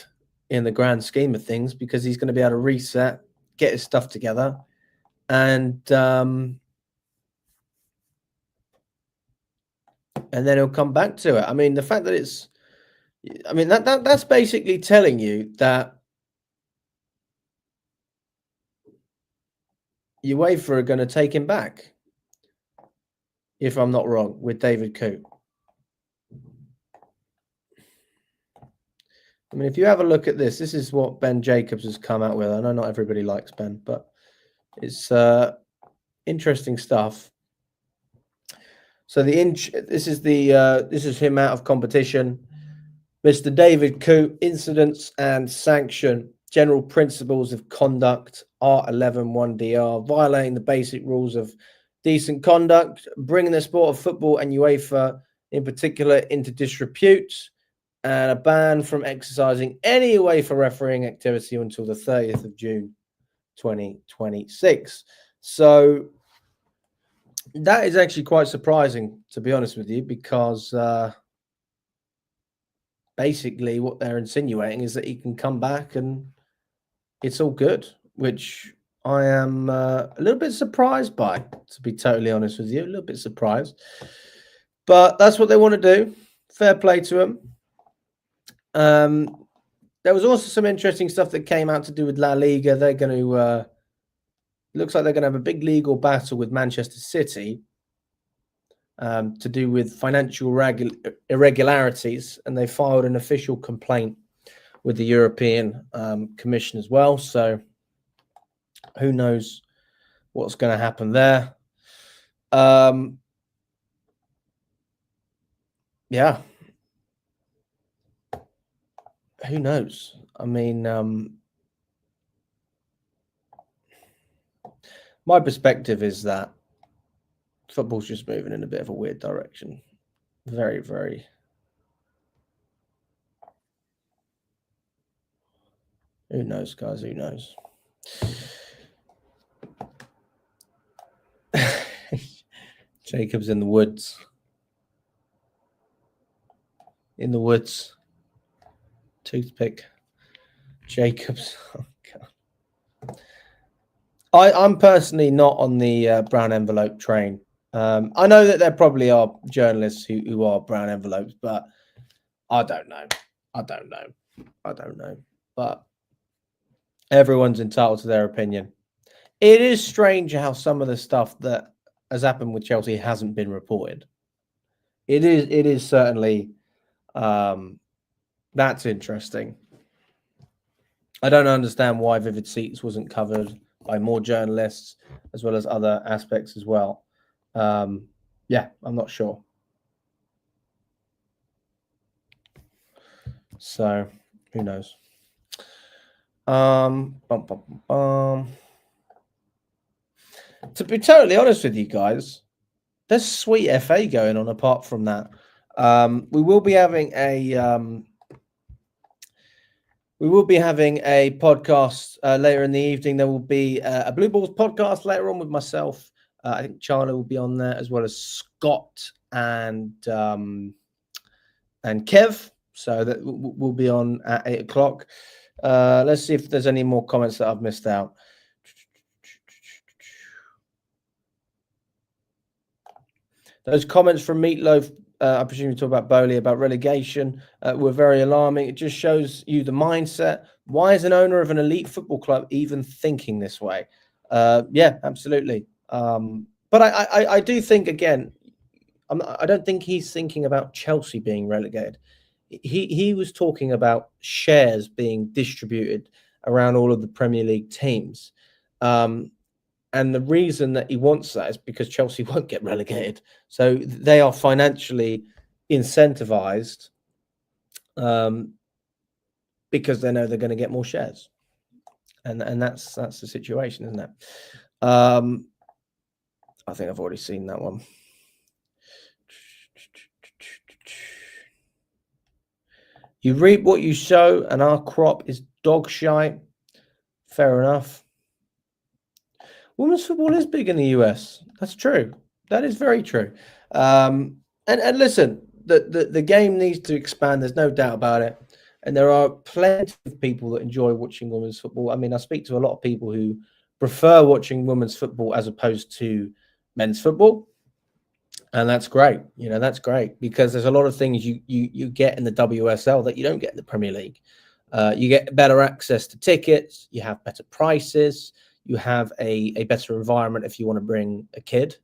in the grand scheme of things, because he's going to be able to reset, get his stuff together, and then he'll come back to it. I mean, the fact that that's basically telling you that UEFA are going to take him back, if I'm not wrong, with David Coote. I mean, if you have a look at this, this is what Ben Jacobs has come out with. I know not everybody likes Ben, but it's interesting stuff. So this is him out of competition. Mr. David Coote, incidents and sanction, general principles of conduct, R111DR, violating the basic rules of decent conduct, bringing the sport of football and UEFA in particular into disrepute, and a ban from exercising any UEFA refereeing activity until the 30th of June 2026. So that is actually quite surprising, to be honest with you, because basically what they're insinuating is that he can come back and it's all good, which I am a little bit surprised by, to be totally honest with you, a little bit surprised. But that's what they want to do. Fair play to them. There was also some interesting stuff that came out to do with La Liga. They're going to, looks like they're going to have a big legal battle with Manchester City to do with financial irregularities, and they filed an official complaint with the European Commission as well. So who knows what's going to happen there. Yeah. Who knows? I mean, my perspective is that football's just moving in a bit of a weird direction. Very, very. Who knows, guys? Who knows? Jacob's in the woods. In the woods. Toothpick. Jacobs. Oh, God. I'm personally not on the brown envelope train. I know that there probably are journalists who are brown envelopes, but I don't know. But everyone's entitled to their opinion. It is strange how some of the stuff that has happened with Chelsea hasn't been reported. It is certainly That's interesting. I don't understand why Vivid Seats wasn't covered by more journalists as well as other aspects as well. Yeah, I'm not sure. So who knows? To be totally honest with you guys, there's sweet FA going on apart from that. We will be having a podcast later in the evening. There will be a Blue Balls podcast later on with myself. I think Charlie will be on there as well as Scott and Kev. So that will be on at 8 o'clock. Let's see if there's any more comments that I've missed out. Those comments from Meatloaf, I presume you talk about Boehly, about relegation, were very alarming. It just shows you the mindset. Why is an owner of an elite football club even thinking this way? Yeah, absolutely. But I do think, again, I don't think he's thinking about Chelsea being relegated. He was talking about shares being distributed around all of the Premier League teams. And the reason that he wants that is because Chelsea won't get relegated. So they are financially incentivized because they know they're going to get more shares. And that's the situation, isn't it? I think I've already seen that one. You reap what you sow, and our crop is dog shite. Fair enough. Women's football is big in the US. That's true. That is very true. And listen, the game needs to expand. There's no doubt about it. And there are plenty of people that enjoy watching women's football. I mean, I speak to a lot of people who prefer watching women's football as opposed to men's football. And that's great. You know, that's great because there's a lot of things you get in the WSL that you don't get in the Premier League. You get better access to tickets. You have better prices. You have a better environment if you want to bring a kid.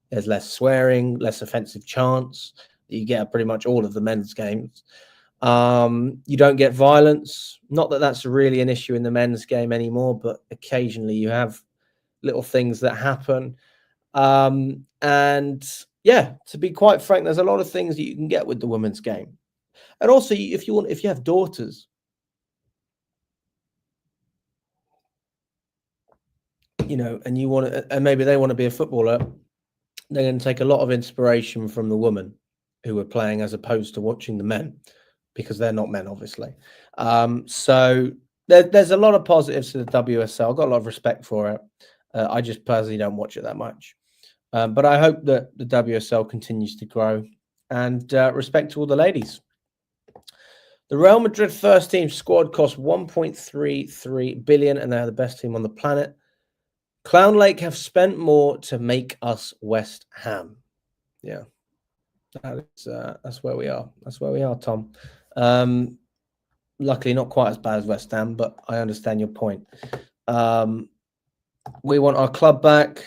There's less swearing, less offensive chants. You get at pretty much all of the men's games. You don't get violence. Not that that's really an issue in the men's game anymore, but occasionally you have little things that happen. And yeah, to be quite frank, there's a lot of things that you can get with the women's game. And also, if you have daughters, you know, and you want to, and maybe they want to be a footballer, they're going to take a lot of inspiration from the women who are playing as opposed to watching the men, because they're not men, obviously. So there's a lot of positives to the WSL. I've got a lot of respect for it. I just personally don't watch it that much. But I hope that the WSL continues to grow, and respect to all the ladies. The Real Madrid first team squad cost 1.33 billion, and they're the best team on the planet. Clearlake have spent more to make us West Ham. Yeah, that's where we are. That's where we are, Tom. Luckily, not quite as bad as West Ham, but I understand your point. We want our club back.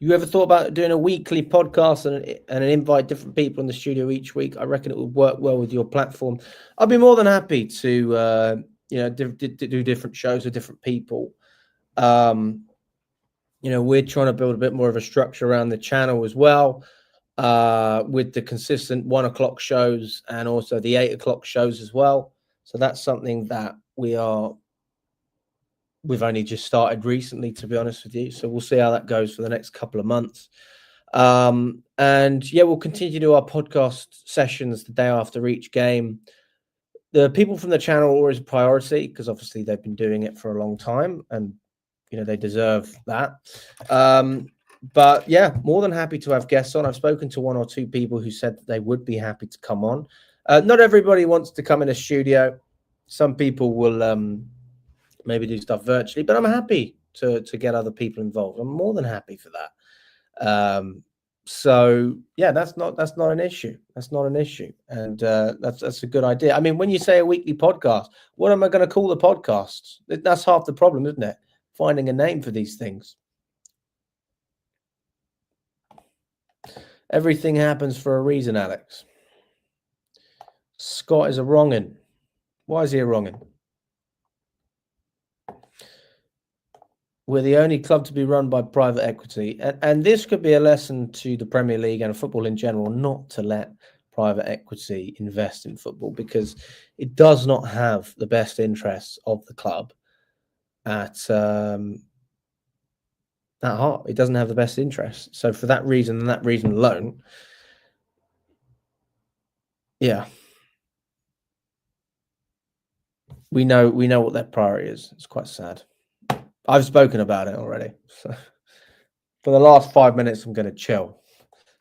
You ever thought about doing a weekly podcast and invite different people in the studio each week? I reckon it would work well with your platform. I'd be more than happy to do different shows with different people. We're trying to build a bit more of a structure around the channel as well, with the consistent 1 o'clock shows and also the 8 o'clock shows as well. So that's something that we've only just started recently, to be honest with you. So we'll see how that goes for the next couple of months. And yeah, we'll continue to do our podcast sessions the day after each game. The people from the channel are always a priority because obviously they've been doing it for a long time and, you know, they deserve that. But yeah, more than happy to have guests on. I've spoken to 1 or 2 people who said that they would be happy to come on. Not everybody wants to come in a studio. Some people will maybe do stuff virtually, but I'm happy to get other people involved. I'm more than happy for that. So yeah, that's not an issue. That's not an issue, and that's a good idea. I mean, when you say a weekly podcast, what am I going to call the podcast? That's half the problem, isn't it? Finding a name for these things. Everything happens for a reason, Alex. Scott is a wrongin'. Why is he a wrongin'? We're the only club to be run by private equity. And this could be a lesson to the Premier League and football in general, not to let private equity invest in football, because it does not have the best interests of the club at heart. It doesn't have the best interests. So for that reason and that reason alone, yeah, we know what their priority is. It's quite sad. I've spoken about it already. So for the last 5 minutes, I'm going to chill,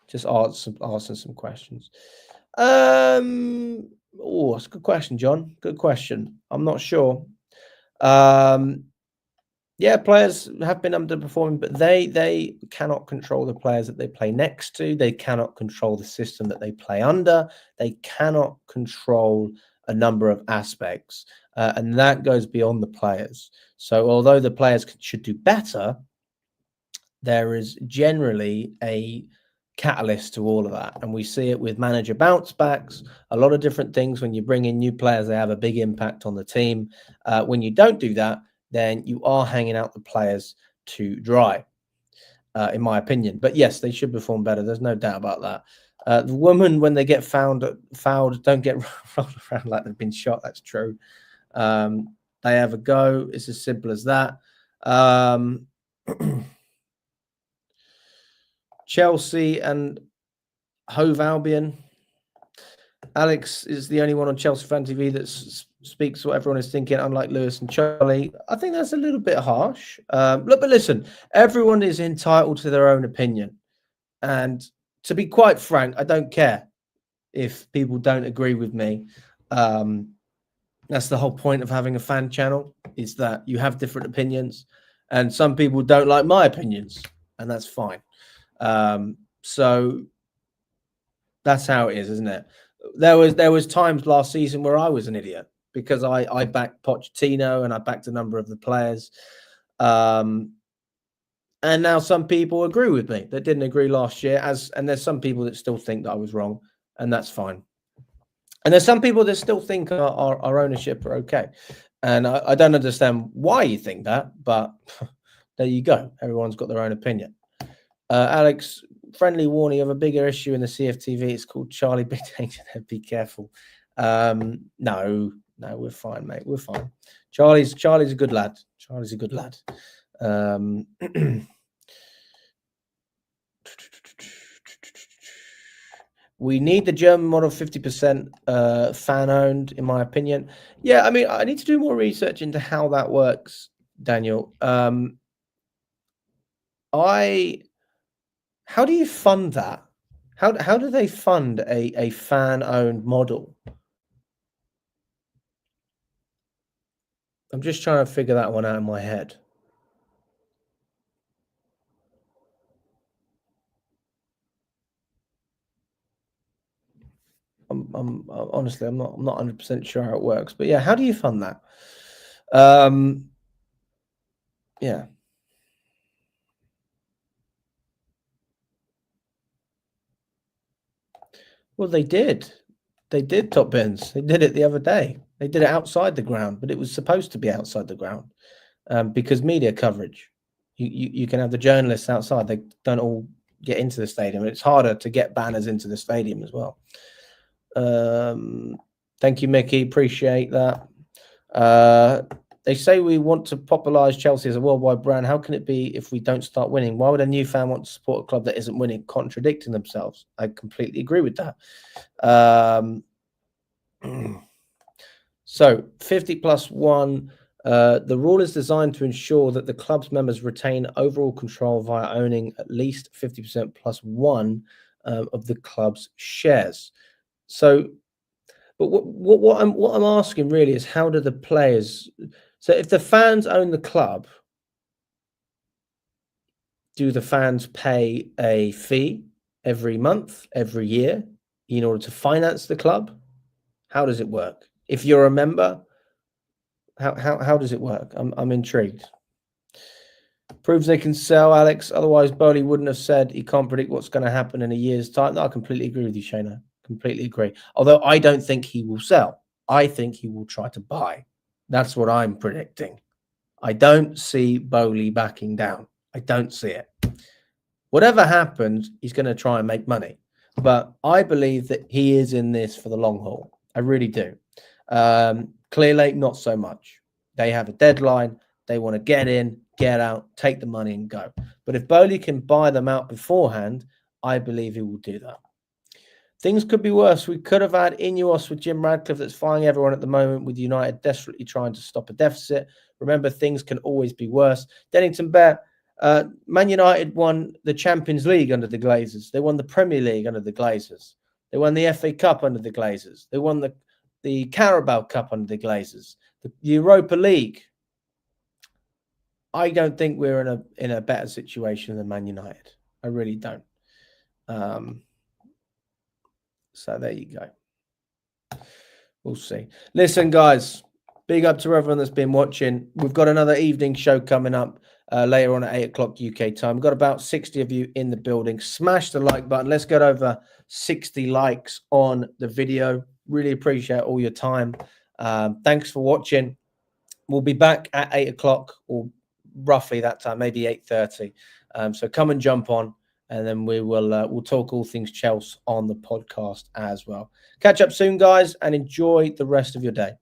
just answer some questions. Oh, that's a good question, John. Good question. I'm not sure. Yeah, players have been underperforming, but they cannot control the players that they play next to. They cannot control the system that they play under. They cannot control a number of aspects, and that goes beyond the players. So although the players should do better, there is generally a catalyst to all of that, and we see it with manager bounce backs, a lot of different things. When you bring in new players, they have a big impact on the team. When you don't do that, then you are hanging out the players to dry, in my opinion. But yes, they should perform better. There's no doubt about that. The women, when they get fouled, don't get rolled around like they've been shot. That's true. They have a go. It's as simple as that. Chelsea and Hove Albion. Alex is the only one on Chelsea Fan TV that speaks what everyone is thinking, unlike Lewis and Charlie. I think that's a little bit harsh. Look, but listen, everyone is entitled to their own opinion. And to be quite frank, I don't care if people don't agree with me. That's the whole point of having a fan channel, is that you have different opinions. And some people don't like my opinions, and that's fine. So that's how it is, isn't it? There was times last season where I was an idiot because I backed Pochettino and I backed a number of the players. And now some people agree with me that didn't agree last year, and there's some people that still think that I was wrong, and that's fine. And there's some people that still think our ownership are okay. And I don't understand why you think that, but there you go. Everyone's got their own opinion. Alex, friendly warning of a bigger issue in the CFTV. It's called Charlie Big Danger. Be careful. No, we're fine, mate. We're fine. Charlie's a good lad. Charlie's a good lad. We need the German model, 50% fan owned, in my opinion. Yeah, I mean, I need to do more research into how that works, Daniel. How do you fund that? How do they fund a fan-owned model? I'm just trying to figure that one out in my head. I'm honestly, I'm not 100% sure how it works, but yeah, how do you fund that? Yeah. Well, they did. They did, Top Bins. They did it the other day. They did it outside the ground, but it was supposed to be outside the ground because media coverage. You can have the journalists outside. They don't all get into the stadium. It's harder to get banners into the stadium as well. Thank you, Mickey. Appreciate that. They say we want to popularize Chelsea as a worldwide brand. How can it be if we don't start winning? Why would a new fan want to support a club that isn't winning? Contradicting themselves. I completely agree with that. So 50 plus one. The rule is designed to ensure that the club's members retain overall control via owning at least 50% plus one of the club's shares. So, but what I'm asking really is, how do the players? So if the fans own the club, do the fans pay a fee every month, every year in order to finance the club? How does it work? If you're a member, how does it work? I'm intrigued. Proves they can sell, Alex. Otherwise, Boehly wouldn't have said he can't predict what's going to happen in a year's time. No, I completely agree with you, Shana. Completely agree. Although I don't think he will sell. I think he will try to buy. That's what I'm predicting. I don't see Boehly backing down. I don't see it. Whatever happens, he's going to try and make money. But I believe that he is in this for the long haul. I really do. Clearlake, not so much. They have a deadline. They want to get in, get out, take the money and go. But if Boehly can buy them out beforehand, I believe he will do that. Things could be worse. We could have had Ineos with Jim Radcliffe that's flying everyone at the moment, with United desperately trying to stop a deficit. Remember, things can always be worse. Dennington Bear, Man United won the Champions League under the Glazers. They won the Premier League under the Glazers. They won the FA Cup under the Glazers. They won the Carabao Cup under the Glazers. The Europa League. I don't think we're in a better situation than Man United. I really don't. So there you go. We'll see. Listen, guys, big up to everyone that's been watching. We've got another evening show coming up later on at 8 o'clock UK time. We've got about 60 of you in the building. Smash the like button. Let's get over 60 likes on the video. Really appreciate all your time. Thanks for watching. We'll be back at 8 o'clock or roughly that time, maybe 8:30. So come and jump on. And then we'll talk all things Chelsea on the podcast as well. Catch up soon, guys, and enjoy the rest of your day.